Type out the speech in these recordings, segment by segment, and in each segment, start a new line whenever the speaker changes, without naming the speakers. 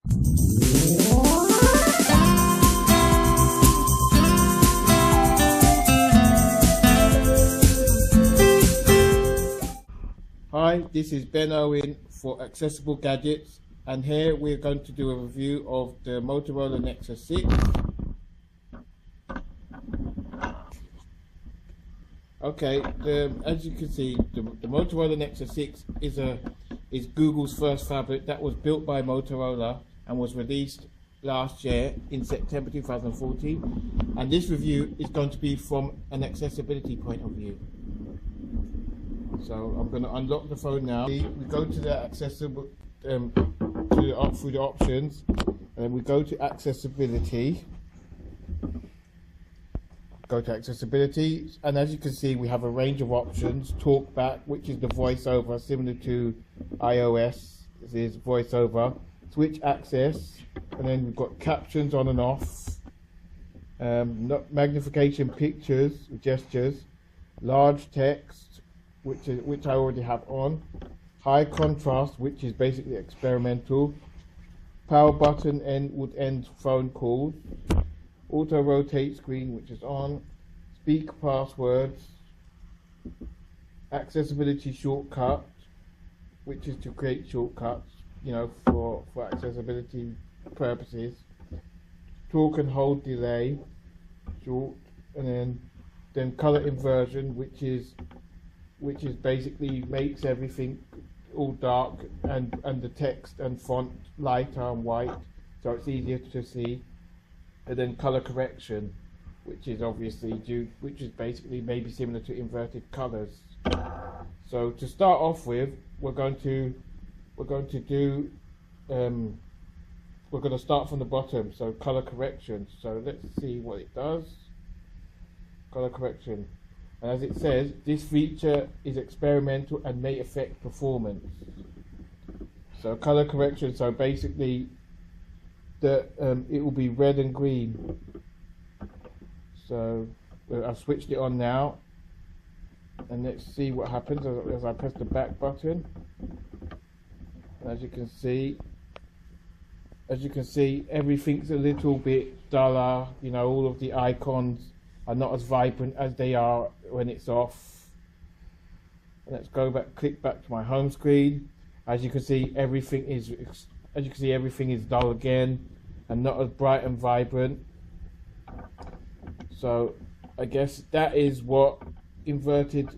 Hi, this is Ben Owen for Accessible Gadgets, and here we're going to do a review of the Motorola Nexus 6. Okay, as you can see, the Motorola Nexus 6 is Google's first phablet that was built by Motorola and was released last year in September 2014. And this review is going to be from an accessibility point of view. So I'm going to unlock the phone now. We go to the accessible through the options, and then we go to accessibility. Go to accessibility, and as you can see, we have a range of options. Talkback, which is the voiceover, similar to iOS. This is voiceover. Switch access, and then we've got captions on and off. Magnification pictures, gestures, large text, which I already have on. High contrast, which is basically experimental. Power button would end phone calls. Auto rotate screen, which is on. Speak passwords. Accessibility shortcut, which is to create shortcuts, for accessibility purposes. Talk and hold delay, short, and then color inversion, which is basically makes everything all dark and the text and font lighter and white, so it's easier to see. And then color correction, which is basically maybe similar to inverted colors. So to start off with, we're going to start from the bottom. So color correction. So let's see what it does. Color correction. And as it says, this feature is experimental and may affect performance. So color correction, so basically it will be red and green. So I've switched it on now, and let's see what happens as I press the back button. And as you can see, everything's a little bit duller. All of the icons are not as vibrant as they are when it's off. Let's go back, click back to my home screen. As you can see, everything is dull again and not as bright and vibrant. So I guess that's what inverted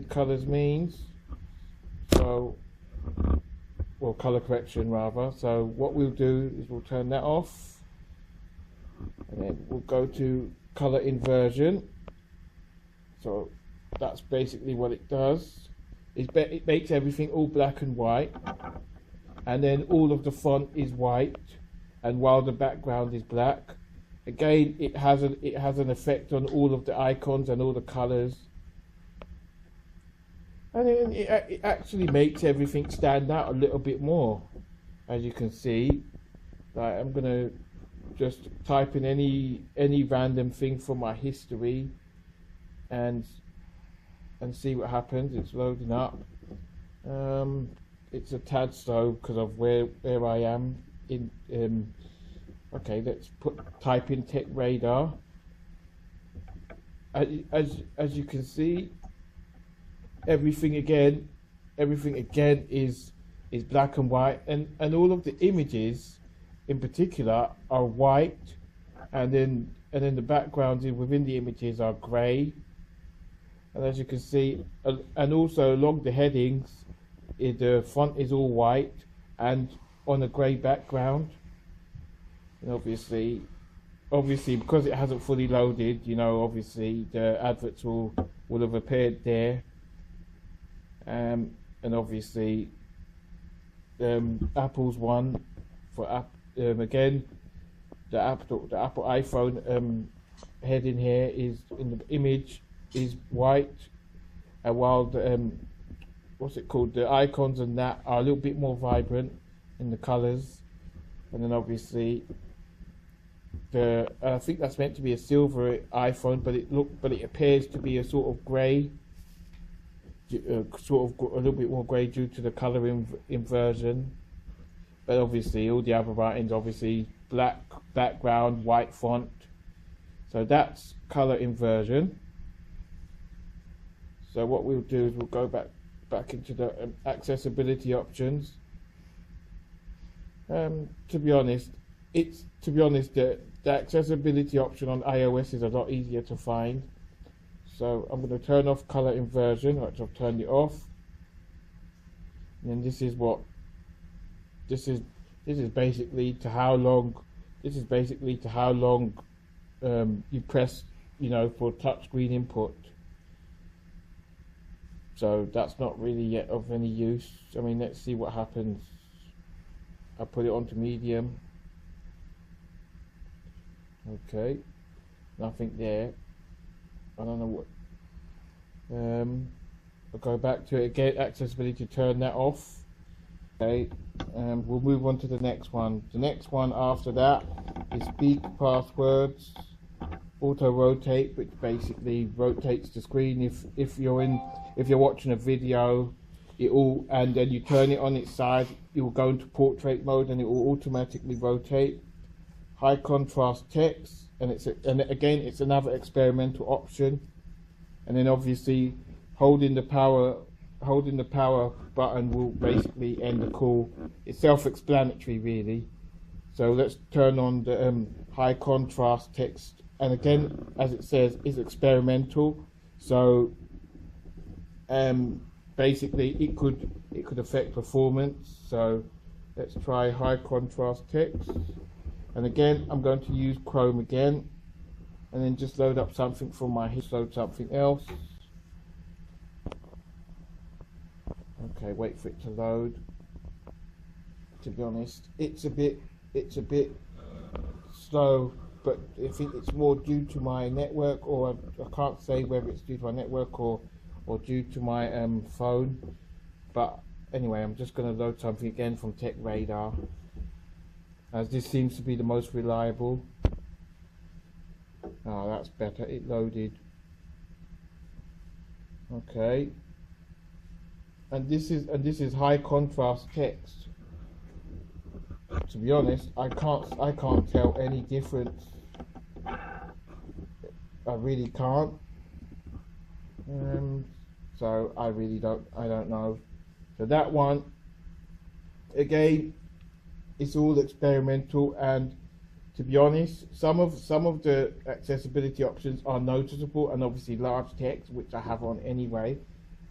colors means. So, or color correction rather. So what we'll do is we'll turn that off, and then we'll go to color inversion. So that's basically what it does. It makes everything all black and white, and then all of the font is white, and while the background is black. Again, it has an effect on all of the icons and all the colors, and it actually makes everything stand out a little bit more. As you can see, like, I'm gonna just type in any random thing from my history and see what happens. It's loading up. It's a tad slow because of where I am in. Okay, let's type in Tech Radar. As you can see, everything again is black and white, and all of the images in particular are white, and then the backgrounds within the images are grey. And as you can see, and also along the headings, the font is all white and on a grey background. And obviously because it hasn't fully loaded, obviously the adverts will have appeared there. And obviously Apple's one for again, the Apple iPhone heading here is in the image is white, and while the the icons and that are a little bit more vibrant in the colors. And then obviously I think that's meant to be a silver iPhone, but it appears to be a sort of grey, a little bit more grey due to the color inversion. but obviously all the other writings, obviously black background, white font. So that's color inversion. So what we'll do is we'll go back into the accessibility options. To be honest, the accessibility option on iOS is a lot easier to find. So I'm going to turn off color inversion, which I've turned it off. And this is basically to how long you press, for touchscreen input. So that's not really yet of any use. I mean, let's see what happens. I'll put it onto medium. Okay, nothing there. I don't know what. I'll go back to it again. Accessibility, turn that off. Okay, we'll move on to the next one. The next one after that is speak passwords, auto rotate, which basically rotates the screen. If you're watching a video, and then you turn it on its side, it will go into portrait mode and it will automatically rotate. High contrast text, and again it's another experimental option. And then obviously holding the power button will basically end the call. It's self-explanatory really. So let's turn on the high contrast text, and again, as it says, is experimental. So basically it could affect performance. So let's try high contrast text, and again I'm going to use Chrome again, and then just load up something from my load something else. Okay, wait for it to load. To be honest, it's a bit slow, but I think it's more due to my network, or I can't say whether it's due to my network or due to my phone. But anyway, I'm just going to load something again from Tech Radar, as this seems to be the most reliable. Oh, that's better. It loaded. Okay. And this is high contrast text. To be honest, I can't tell any difference. I really can't. So I don't know. So that one, again, it's all experimental, and to be honest, some of the accessibility options are noticeable, and obviously large text, which I have on anyway,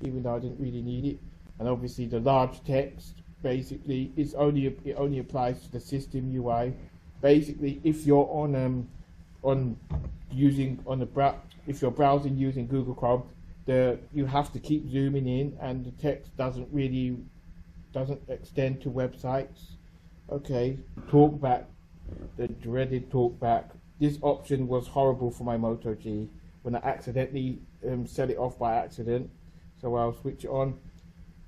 even though I didn't really need it. And obviously the large text basically it only applies to the system UI. Basically, if you're if you're browsing using Google Chrome, you have to keep zooming in, and the text doesn't extend to websites. Okay, talkback, the dreaded talkback. This option was horrible for my Moto G when I accidentally set it off by accident. So I'll switch it on.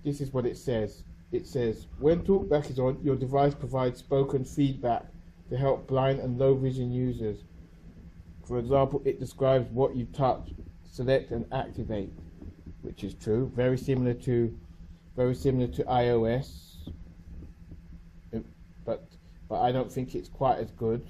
This is what it says. It says, when talkback is on, your device provides spoken feedback to help blind and low vision users. For example, it describes what you touch, select and activate, which is true. Very similar to iOS, but I don't think it's quite as good.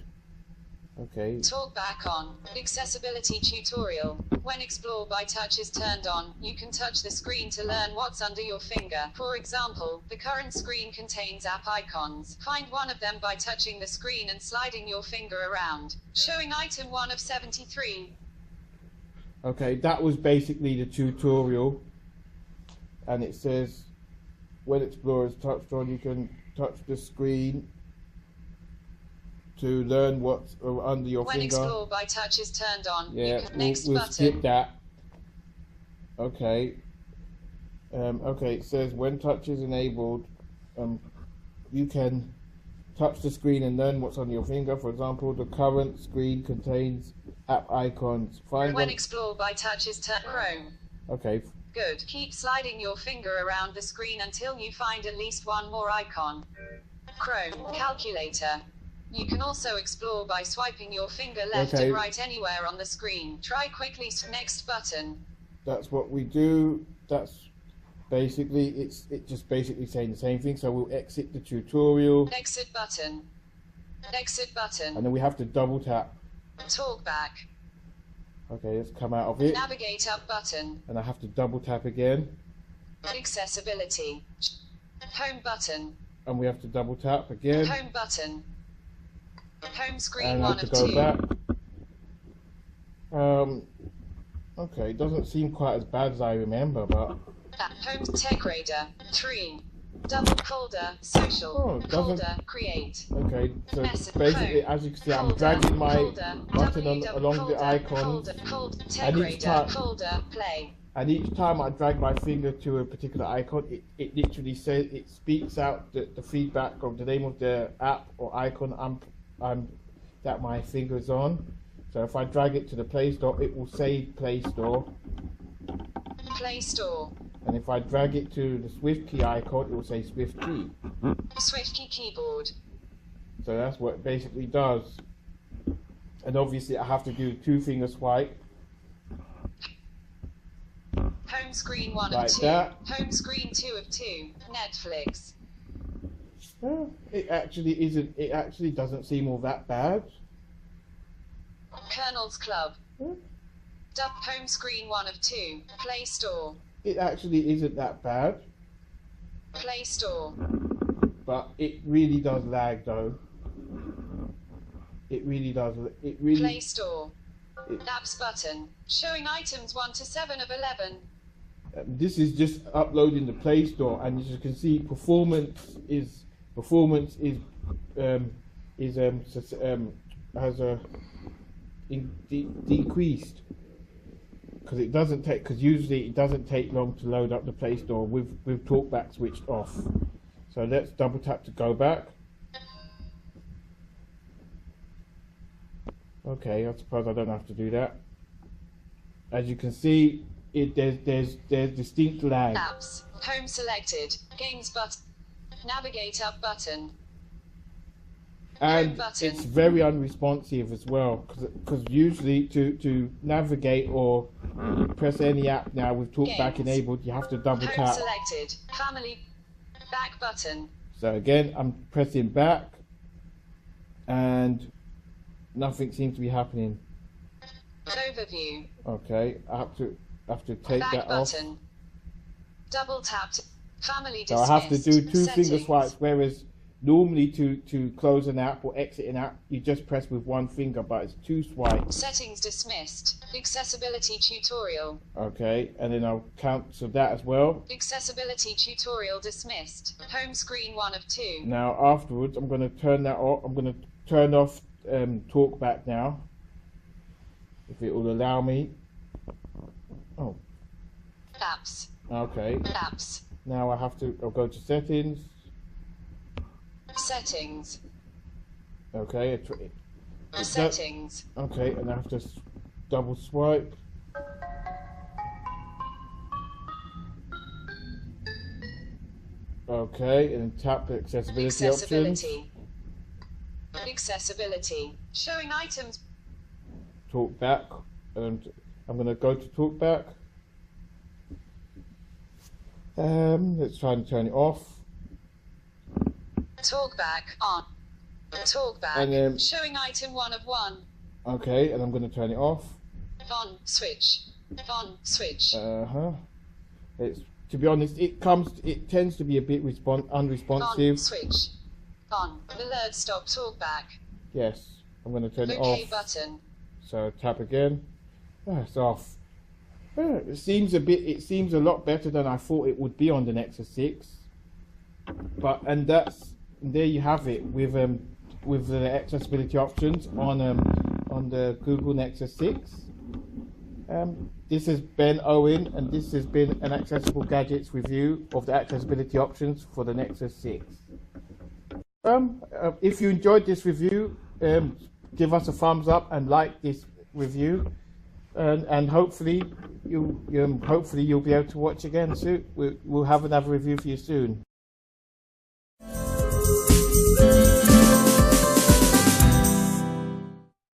Okay.
Talkback on. Accessibility tutorial. When Explore by Touch is turned on, you can touch the screen to learn what's under your finger. For example, the current screen contains app icons. Find one of them by touching the screen and sliding your finger around. Showing item 1 of 73.
Okay, that was basically the tutorial. And it says, when Explorer is touched on, you can touch the screen to learn what's under your
when
finger.
When Explore by Touch is turned on,
yeah,
you can next
we'll
button.
Skip that. Okay. Okay, it says when touch is enabled, you can touch the screen and learn what's on your finger. For example, the current screen contains app icons. Find
when Explore by Touch is turned Chrome.
Okay.
Good. Keep sliding your finger around the screen until you find at least one more icon. Chrome. Calculator. You can also explore by swiping your finger left and right anywhere on the screen. Try quickly next button.
That's what we do. That's basically it's just basically saying the same thing. So we'll exit the tutorial.
Exit button. Exit button.
And then we have to double tap.
Talk back.
Okay, let's come out of it.
Navigate up button.
And I have to double tap again.
Accessibility. Home button.
And we have to double tap again.
Home button. Home screen
And I
1
have
of
to go
2.
back. Okay, it doesn't seem quite as bad as I remember, but
Home tech radar 3. Double folder social folder create.
Okay, so
Message,
basically,
home,
as you can see, I'm
folder,
dragging my
folder,
button
www,
along
folder,
the icon,
folder, tech
and each
radar,
time,
folder, play.
and each time I drag my finger to a particular icon, it literally says, it speaks out the feedback of the name of the app or icon that my finger is on. So if I drag it to the Play Store, it will say Play Store.
Play Store.
And if I drag it to the Swift key icon, it will say Swift key.
Swift key keyboard.
So that's what it basically does. And obviously I have to do 2-finger swipe.
Home screen 1
like
of 2.
That.
Home screen 2 of 2. Netflix.
Well, it actually isn't. It actually doesn't seem all that bad.
Colonel's Club. Home screen 1 of 2. Play Store.
It actually isn't that bad.
Play Store.
But it really does lag though. It really does. It really.
Play Store. Apps button. Showing items 1 to 7 of 11.
This is just uploading the Play Store, and as you can see, performance has decreased because it doesn't take, because usually it doesn't take long to load up the Play Store with TalkBack switched off. So let's double tap to go back. Okay, I suppose I don't have to do that. As you can see, there's distinct lag.
Apps. Home selected. Games button. Navigate up button.
And
button.
it's very unresponsive as well, because usually to navigate or press any app now with TalkBack
Games.
enabled, you have to double
Home
tap.
selected. Family. Back button.
So again, I'm pressing back, and nothing seems to be happening.
Overview.
Okay, I have to take
Back
that off.
button. Double tapped. Family
So
dismissed.
I have to do 2-finger
Settings.
swipes, whereas normally to close an app or exit an app, you just press with 1 finger, but it's 2 swipes.
Settings dismissed. Accessibility tutorial.
Okay, and then I'll cancel that as well.
Accessibility tutorial dismissed. Home screen 1 of 2.
Now afterwards, I'm going to turn that off. I'm going to turn off TalkBack now, if it will allow me. Oh,
Apps.
okay.
Apps.
Now I'll go to settings.
Settings.
Okay.
Settings.
Okay, and I have to double swipe. Okay, and tap the accessibility options.
Accessibility. Accessibility. Showing items.
TalkBack, and I'm going to go to TalkBack. Let's try and turn it off.
Talkback on. Talkback.
And then-
Showing item 1 of 1.
Okay, and I'm going to turn it off.
On switch. On switch.
It's, to be honest, it tends to be a bit unresponsive.
On switch. On. Alert stop talkback.
Yes, I'm going to turn it
OK
off.
button.
So tap again. It's off. It seems a lot better than I thought it would be on the Nexus 6. And there you have it with the accessibility options on the Google Nexus 6. This has been Owen, and this has been an Accessible Gadgets review of the accessibility options for the Nexus 6. If you enjoyed this review, give us a thumbs up and like this review, and hopefully you'll be able to watch again soon. We'll have another review for you soon.